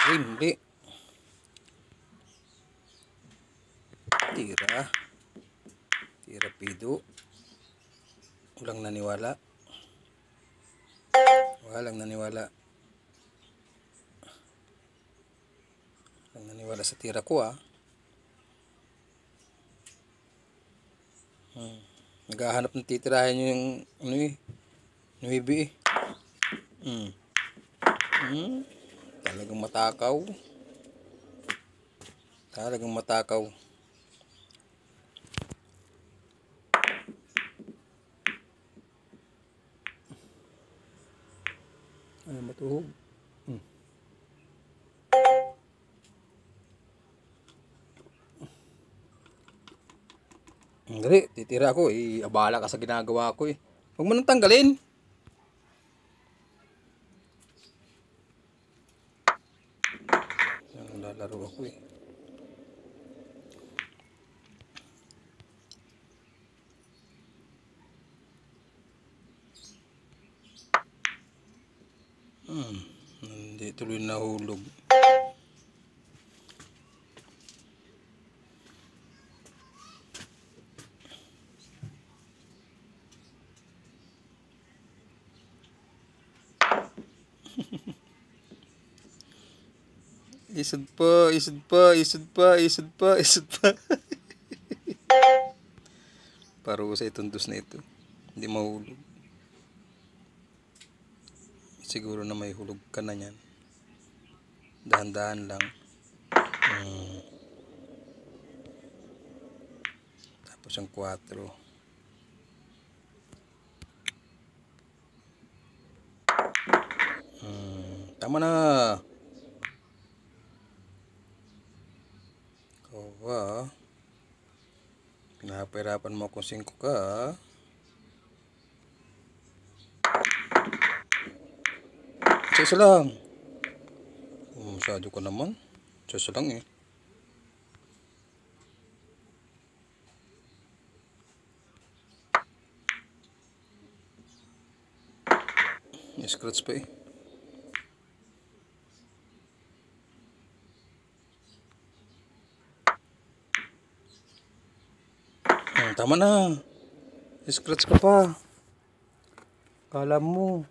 Hindi. Tira. Tira pido. Walang naniwala. Walang naniwala. Walang naniwala sa tira ko Naghahanap ng titirahin nyo yung ano eh. Nuibi eh. Talagang matakaw. Talagang matakaw. Ano matuhog? Hindi, titira ako eh. Abala ka sa ginagawa ko eh. Huwag mo nang tanggalin. Lalaro ako eh. Hindi tuloy nahulog. Isod pa, isod pa, isod pa, isod pa, isod pa. Parusa itong dos na ito. Hindi mahulog. Siguro na may hulog ka na yan. Dahan-dahan lang. Tapos ang 4. Tama na. Kawa. Pinapahirapan mo kung 5 ka. Isa lang. Masyado ko naman. Isa lang eh. Scratch pa eh. Tama na. Scratch ka pa. Kala mo.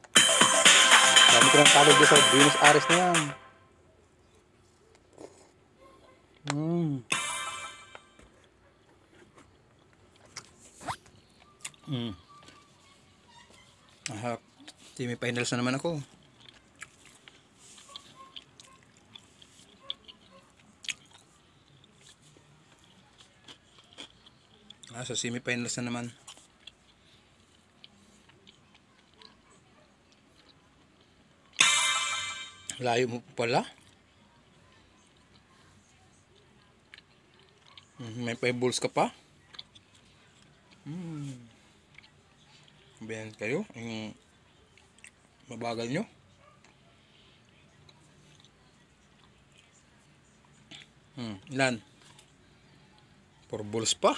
Dami ko ng talog sa Buenos Aires na yan. Semi-finals na naman ako. Sa semi-finals na naman. Layo mo pala. May 5 balls ka pa. Sabihan kayo yung mabagal nyo. Ilan? 4 balls pa.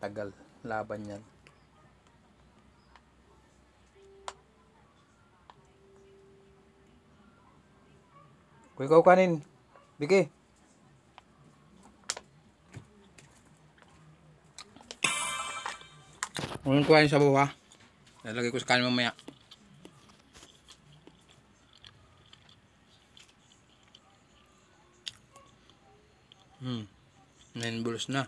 Tagal laban yan. Kung ikaw kanin, bigay. Ngayon kuhain sa baba. Lalagay ko sa kanin mamaya. Nine balls na.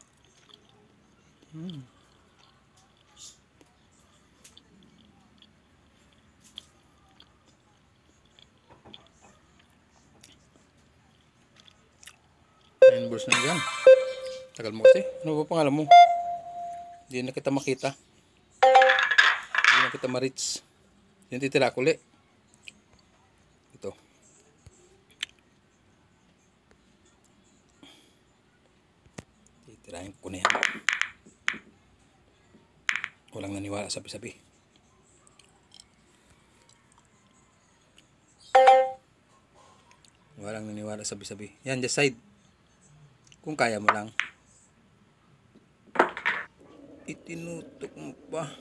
Nine balls na yan. Tagal mo kasi. Ano ba pangalan mo? Hindi na kita makita. Hindi na kita ma-reach. Yung titira ko ulit. Ito. Titirahin ko na yan. Walang naniwala sabi-sabi. Walang naniwala sabi-sabi. Yan, just side. Kung kaya mo lang. Itinutok mo pa.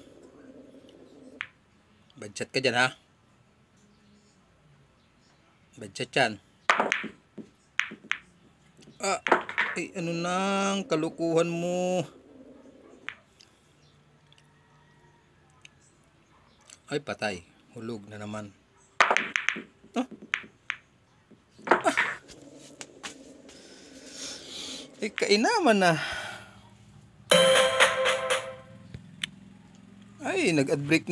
Badshot ka dyan ha. Badjachan. Ay, ano nang kalukuhan mo? Ay, patay. Hulog na naman. Ay, kainaman na. Ay, nag-ad break na.